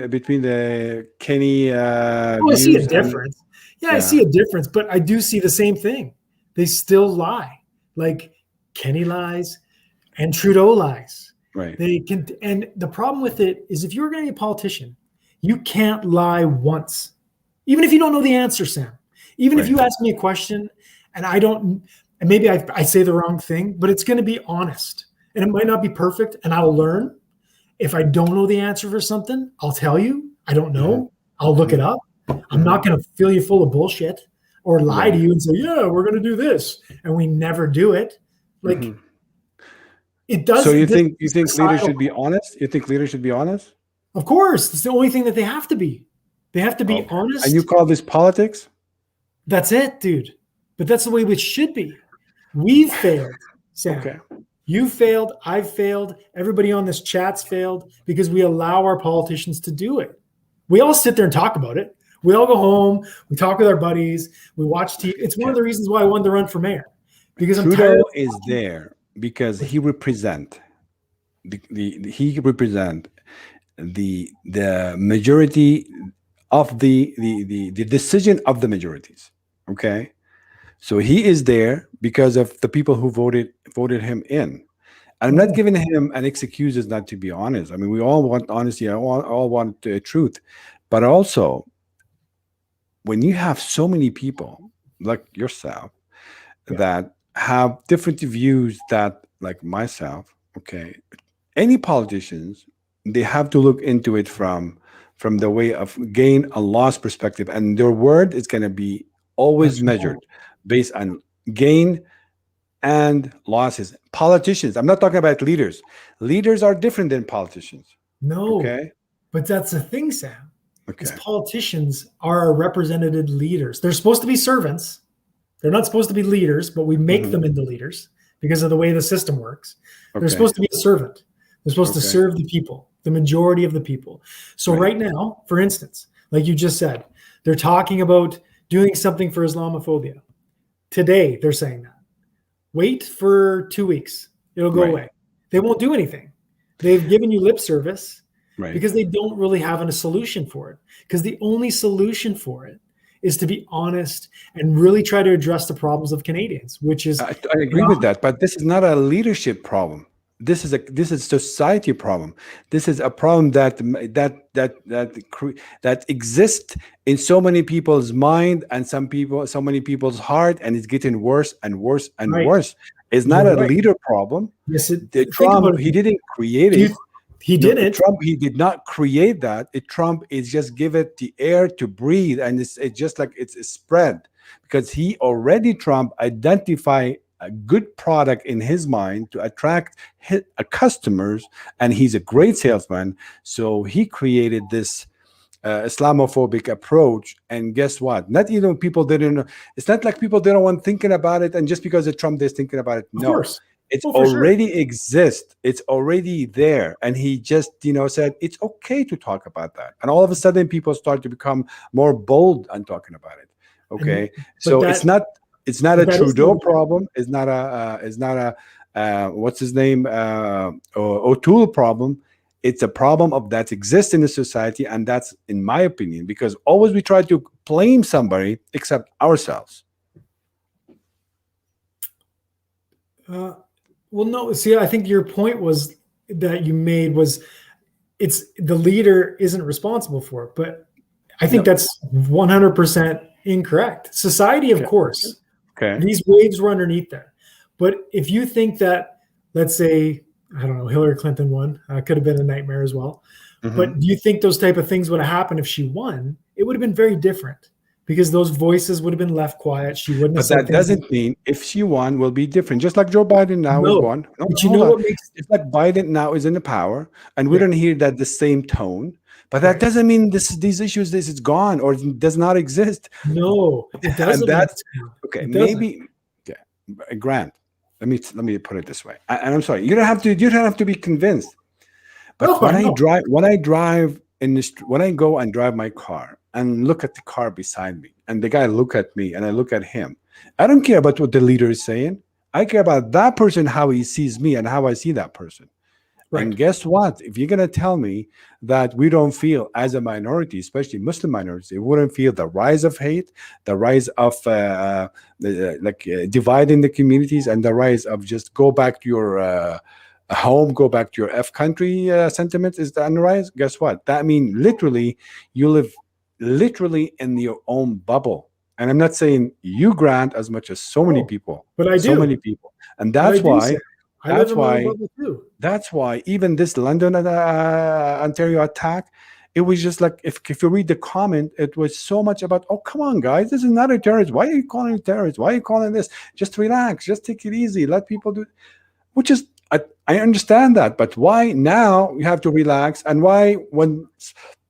between the Kenny. I see a difference. I see a difference, but I do see the same thing. They still lie. Like, Kenny lies and Trudeau lies. Right. They can, and the problem with it is, if you're going to be a politician, you can't lie once, even if you don't know the answer, Sam. Even if you ask me a question and I don't, and maybe I say the wrong thing, but it's going to be honest, and it might not be perfect, and I'll learn. If I don't know the answer for something, I'll tell you. I don't know. I'll look it up. I'm not going to fill you full of bullshit or lie to you and say, yeah, we're going to do this, and we never do it. Like, it does. So you think leaders should be honest? You think leaders should be honest? Of course. It's the only thing that they have to be. They have to be honest. And you call this politics? That's it, dude. But that's the way it should be. We've failed, Sam. Okay. You failed. I've failed. Everybody on this chat's failed because we allow our politicians to do it. We all sit there and talk about it. We all go home. We talk with our buddies. We watch TV. It's one of the reasons why I wanted to run for mayor. Because Trudeau is there because he represents the majority of the decision of the majorities. Okay, so he is there because of the people who voted him in. I'm not giving him an excuses not to be honest. I mean, we all want honesty. I all want truth, but also when you have so many people like yourself that have different views that, like myself, okay, any politicians, they have to look into it from the way of gain and loss perspective, and their word is going to be always measured based on gain and losses. Politicians, I'm not talking about leaders. Leaders are different than politicians. No, okay, but that's the thing, Sam. Okay, politicians are represented leaders. They're supposed to be servants. They're not supposed to be leaders, but we make them into leaders because of the way the system works. They're supposed to be a servant. They're supposed to serve the people, the majority of the people. So right now, for instance, like you just said, they're talking about doing something for Islamophobia. Today, they're saying that. Wait for 2 weeks. It'll go away. They won't do anything. They've given you lip service because they don't really have a solution for it. Because the only solution for it is to be honest and really try to address the problems of Canadians, which is I agree with that, but this is not a leadership problem. This is a society problem. This is a problem that exists in so many people's mind and so many people's heart, and it's getting worse and worse and worse. It's not a leader problem. Yes, Trump, he didn't create it. He didn't. Trump, he did not create that. Trump is just give it the air to breathe, and it's just like it's spread because Trump identified a good product in his mind to attract customers, and he's a great salesman. So he created this Islamophobic approach, and guess what? Not even people didn't. It's not like people didn't want thinking about it, and just because of Trump, they're thinking about it. No, It's Oh, for sure. already exists. It's already there. And he just, said it's okay to talk about that. And all of a sudden people start to become more bold on talking about it. Okay. But So it's not a that is Trudeau the- problem. It's not a what's his name? O'Toole problem. It's a problem that exists in the society. And that's, in my opinion, because always we try to blame somebody except ourselves. Well, no. See, I think your point was that you made was it's the leader isn't responsible for it, but I think that's 100% incorrect. Society, of course, these waves were underneath there. But if you think that, let's say, I don't know, Hillary Clinton won, could have been a nightmare as well. But do you think those type of things would have happened if she won? It would have been very different. Because those voices would have been left quiet. She wouldn't have said things. But that doesn't mean if she won will be different. Just like Joe Biden now is one. No, but you know what makes it's like Biden now is in the power, and we don't hear that the same tone. But that doesn't mean these issues it's gone or it does not exist. No, it doesn't. And that's okay. Maybe Grant. Let me put it this way. And I'm sorry. You don't have to be convinced. But when I go and drive my car and look at the car beside me, and the guy look at me and I look at him, I don't care about what the leader is saying. I care about that person, how he sees me and how I see that person. Right. And guess what? If you're going to tell me that we don't feel as a minority, especially Muslim minorities, we wouldn't feel the rise of hate, the rise of dividing the communities, and the rise of just go back to your home, go back to your F country sentiment is on the rise. Guess what? That means literally you live literally in your own bubble. And I'm not saying you, Grant, as much as so many people, but I do. So many people, and that's why. That's why even this London, Ontario attack, it was just like if you read the comment, it was so much about, oh, come on, guys, this is not a terrorist. Why are you calling it terrorist? Why are you calling this? Just relax, just take it easy, let people do. Which is, I understand that, but why now you have to relax? And why when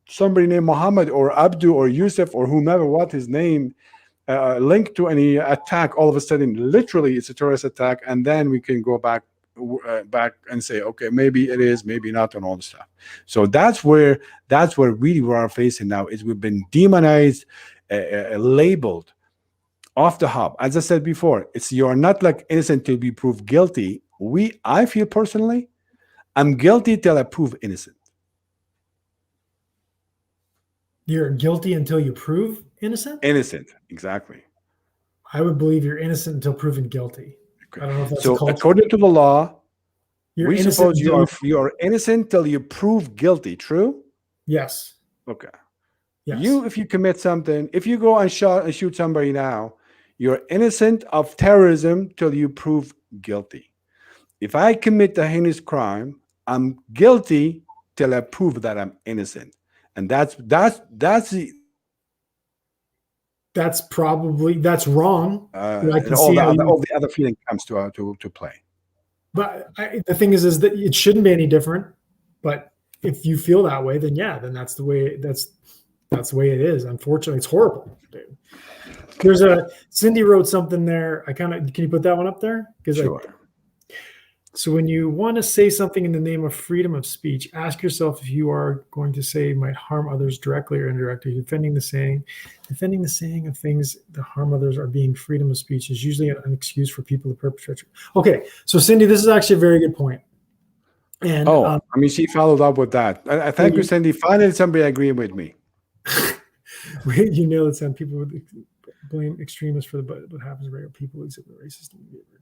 somebody named Muhammad or Abdu or Yusuf or whomever, what his name, linked to any attack, all of a sudden, literally, it's a terrorist attack, and then we can go back and say, okay, maybe it is, maybe not, and all the stuff. So that's where really we are facing now is we've been demonized, labeled off the hop. As I said before, it's you're not like innocent till be proved guilty. I feel personally, I'm guilty till I prove innocent. You're guilty until you prove innocent? Innocent, exactly. I would believe you're innocent until proven guilty. Okay. I don't know if that's so according to the law, we suppose you are innocent till you prove guilty. True? Yes. Okay. Yes. If you commit something, if you go and shoot somebody now, you're innocent of terrorism till you prove guilty. If I commit a heinous crime, I'm guilty till I prove that I'm innocent, and that's wrong. And all the other feeling comes to play. But the thing is that it shouldn't be any different. But if you feel that way, then then that's the way the way it is. Unfortunately, it's horrible. Dude. There's Cindy wrote something there. Can you put that one up there? Sure. So when you want to say something in the name of freedom of speech, ask yourself if you are going to say might harm others directly or indirectly. Defending the saying of things that harm others or being freedom of speech is usually an excuse for people to perpetrate. Okay, so Cindy, this is actually a very good point. And she followed up with that. I thank you, Cindy. Finally, somebody agreeing with me. You nailed it, Sam. People would blame extremists for what happens to regular people exhibit racist behavior.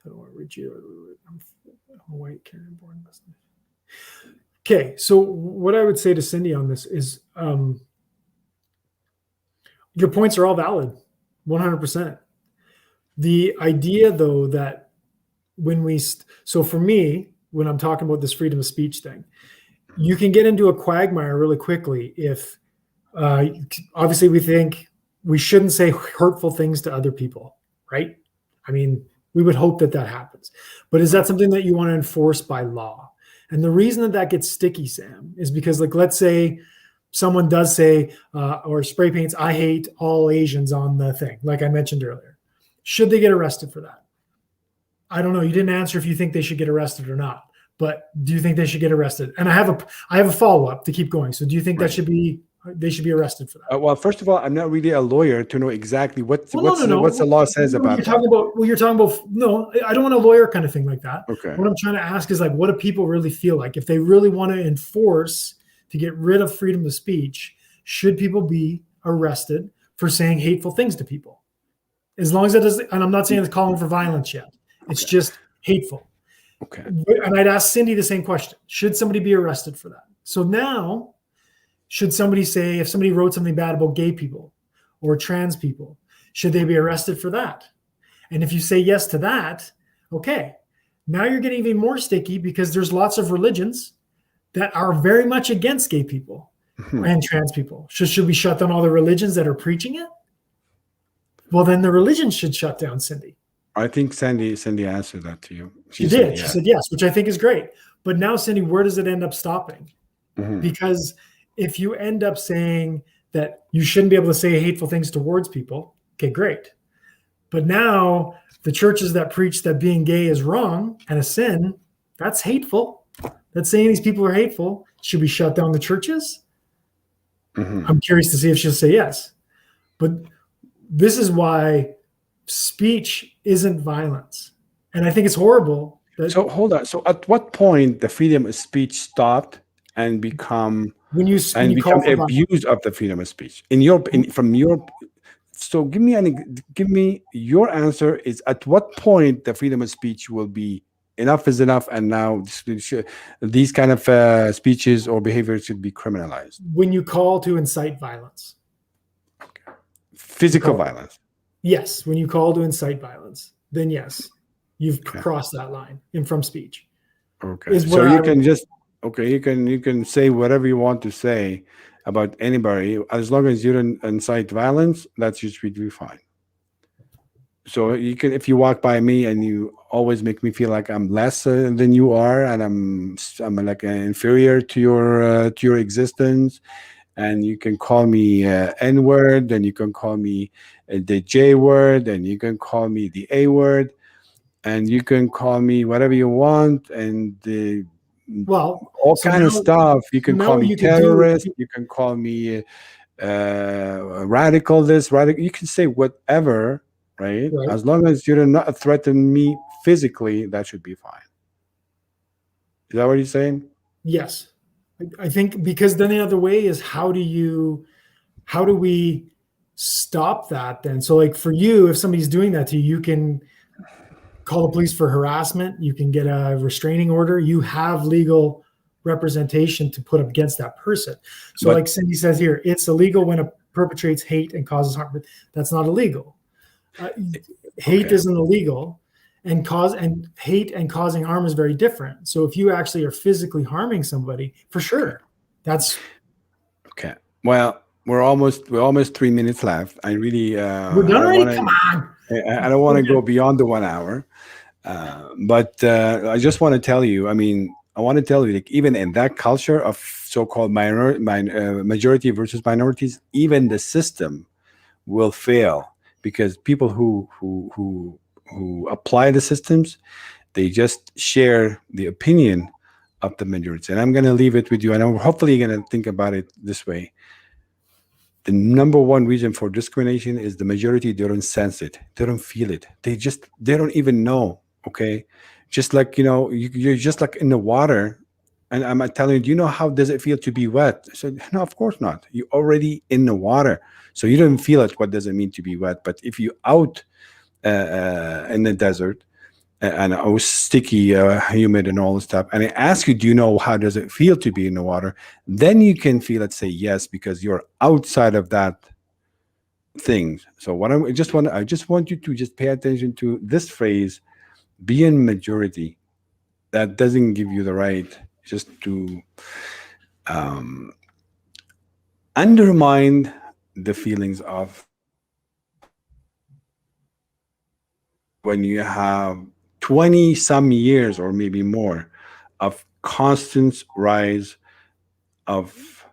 I don't want to reach you. I'm a white Karen born Muslim. Okay, so what I would say to Cindy on this is your points are all valid, 100%. The idea, though, that so for me, when I'm talking about this freedom of speech thing, you can get into a quagmire really quickly if obviously we think we shouldn't say hurtful things to other people, right? I mean, we would hope that happens. But is that something that you want to enforce by law? And the reason that gets sticky, Sam, is because, like, let's say someone does say or spray paints, I hate all Asians on the thing, like I mentioned earlier. Should they get arrested for that? I don't know. You didn't answer if you think they should get arrested or not. But do you think they should get arrested? And I have a follow up to keep going. So do you think Right. they should be arrested for that? Well, first of all, I'm not really a lawyer to know exactly what's No. the law says No, about you're that. talking about. Well, you're talking about. No, I don't want a lawyer kind of thing like that. Okay. What I'm trying to ask is like, what do people really feel like if they really want to enforce to get rid of freedom of speech? Should people be arrested for saying hateful things to people? As long as it doesn't, and I'm not saying it's calling for violence yet. It's just hateful. Okay. And I'd ask Cindy the same question. Should somebody be arrested for that? So now, should somebody say, if somebody wrote something bad about gay people or trans people, should they be arrested for that? And if you say yes to that, okay. Now you're getting even more sticky because there's lots of religions that are very much against gay people and trans people. Should we shut down all the religions that are preaching it? Well, then the religion should shut down, Cindy. I think Cindy answered that to you. She did. She said yes, which I think is great. But now, Cindy, where does it end up stopping? Because if you end up saying that you shouldn't be able to say hateful things towards people, okay, great. But now the churches that preach that being gay is wrong and a sin, that's hateful. That's saying these people are hateful. Should we shut down the churches? I'm curious to see if she'll say yes. But this is why speech isn't violence. And I think it's horrible. So hold on. So at what point the freedom of speech stopped and become abuse of the freedom of speech? So give me your answer is at what point the freedom of speech will be enough is enough, and now these kind of speeches or behaviors should be criminalized. When you call to incite violence. Okay. Physical violence. Yes, when you call to incite violence, then yes, you've crossed that line from speech. Okay. So you can say whatever you want to say about anybody as long as you don't incite violence. That should be fine. So you can, if you walk by me and you always make me feel like I'm less than you are, and I'm like inferior to your existence, and you can call me N-word, and you can call me the J word, and you can call me the A word, and you can call me whatever you want, and all kind of stuff. You can call me terrorist. You can call me radical. You can say whatever, right? As long as you do not threaten me physically, that should be fine. Is that what you're saying? Yes. I think because then the other way is how do we stop that then? So like for you, if somebody's doing that to you, you can call the police for harassment. You can get a restraining order. You have legal representation to put up against that person. So like Cindy says here, it's illegal when it perpetrates hate and causes harm, but that's not illegal. Hate isn't illegal. And hate and causing harm is very different. So if you actually are physically harming somebody, for sure, that's okay. Well, we're almost 3 minutes left. I really we're done already. Come on. I don't want to go beyond the 1 hour, but I just want to tell you. I mean, I want to tell you, like, even in that culture of so-called majority versus minorities, even the system will fail because people who apply the systems, they just share the opinion of the majority. And I'm going to leave it with you, and I'm hopefully going to think about it this way. The number one reason for discrimination is the majority, they don't sense it. They don't feel it. They don't even know, okay? Just like, you're just like in the water, and I'm telling you, do you know how does it feel to be wet? I said, no, of course not. You're already in the water. So you don't feel it, what does it mean to be wet? But if you out in the desert, and I was sticky, humid, and all this stuff, and I ask you, do you know how does it feel to be in the water? Then you can feel it, say yes, because you're outside of that thing. So I just want you to just pay attention to this phrase, be in majority. That doesn't give you the right just to undermine the feelings of when you have 20 some years or maybe more of constant rise of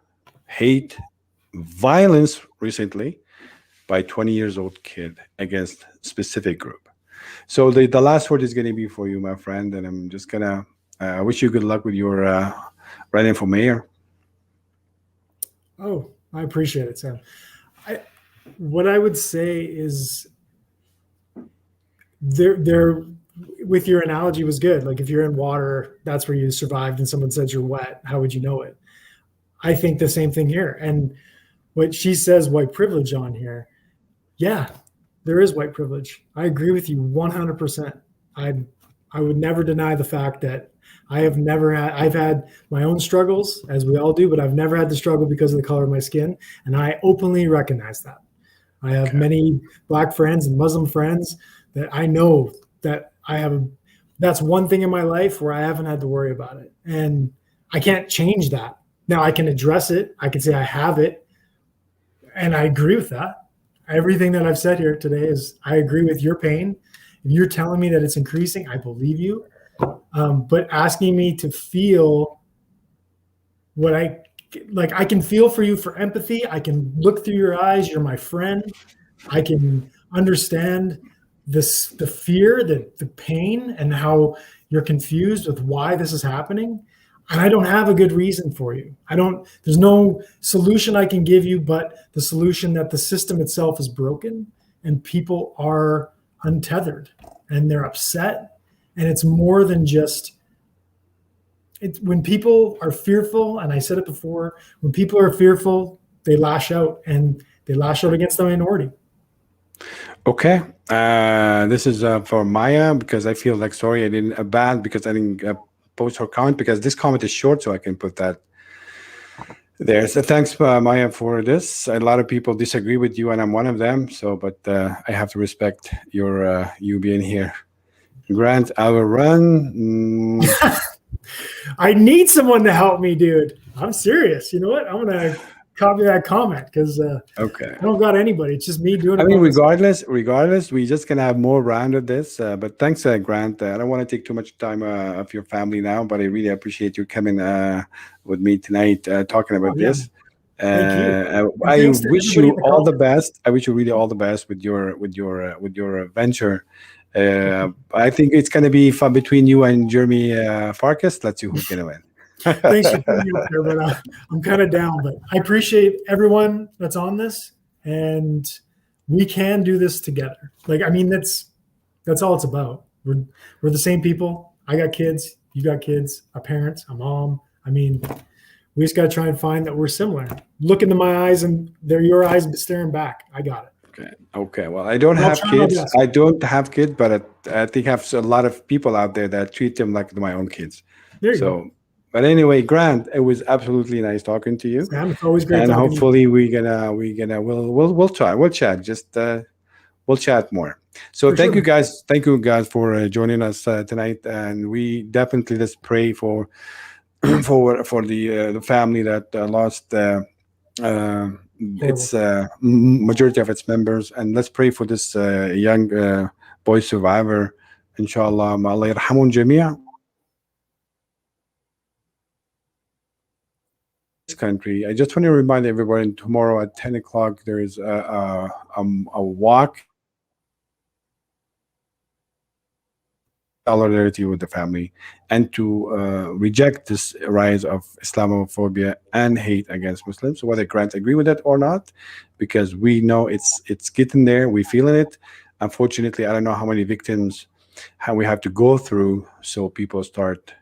hate, violence recently by 20 years old kid against specific group. So the last word is going to be for you, my friend, and I'm just gonna wish you good luck with your running for mayor. Oh, I appreciate it, Sam. What I would say is there with your analogy was good. Like if you're in water, that's where you survived, and someone says you're wet. How would you know it? I think the same thing here. And what she says, white privilege on here. Yeah, there is white privilege. I agree with you 100%. I would never deny the fact that I've had my own struggles, as we all do, but I've never had the struggle because of the color of my skin. And I openly recognize that. I have many Black friends and Muslim friends that I know that that's one thing in my life where I haven't had to worry about it. And I can't change that. Now I can address it. I can say I have it. And I agree with that. Everything that I've said here today is I agree with your pain. If you're telling me that it's increasing, I believe you. But asking me to feel what I can feel for you for empathy. I can look through your eyes. You're my friend. I can understand the fear, the pain, and how you're confused with why this is happening. And I don't have a good reason for you. There's no solution I can give you, but the solution that the system itself is broken and people are untethered and they're upset. And it's more than just, when people are fearful, and I said it before, when people are fearful, they lash out, and they lash out against the minority. Okay. This is for Maya, because I feel like, sorry, I didn't bad because I didn't post her comment, because this comment is short, so I can put that there. So thanks, Maya, for this. A lot of people disagree with you, and I'm one of them. So, but I have to respect your you being here. Grant, I will run. I need someone to help me, dude. I'm serious. You know what? I'm gonna copy that comment because Okay. I don't got anybody. It's just me doing it. I mean, regardless, we just gonna have more round of this. But thanks, Grant. I don't want to take too much time of your family now, but I really appreciate you coming with me tonight, talking about this. Thank you. I wish you all the comments. best. I wish you really all the best with your venture. I think it's gonna be fun between you and Jeremy Farkas. Let's see who's gonna win. Thanks for putting me up there, but I'm kind of down. But I appreciate everyone that's on this, and we can do this together. Like, I mean, that's all it's about. We're the same people. I got kids. You got kids. A parent. A mom. I mean, we just got to try and find that we're similar. Look into my eyes, and they're your eyes staring back. I got it. Okay. Well, I don't have kids. I don't have kids, but I think I have a lot of people out there that treat them like my own kids. There you go. But anyway, Grant, it was absolutely nice talking to you. Sam, it's always great. And hopefully we'll try. We'll chat. Just we'll chat more. So thank you guys. Thank you guys for joining us tonight. And we definitely let's pray for the family that lost its majority of its members, and let's pray for this young boy survivor. Inshallah, Allah yarhamun jamia. This country. I just want to remind everybody, tomorrow at 10 o'clock there is a walk. Solidarity with the family, and to reject this rise of Islamophobia and hate against Muslims. So whether Grant agree with that or not, because we know it's getting there, we feeling it. Unfortunately, I don't know how many victims we have to go through, so people start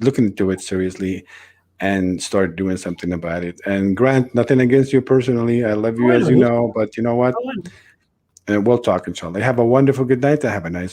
looking into it seriously and start doing something about it. And Grant, nothing against you personally. I love you, as you know, but you know what? We'll talk, inshallah. Have a wonderful good night and have a nice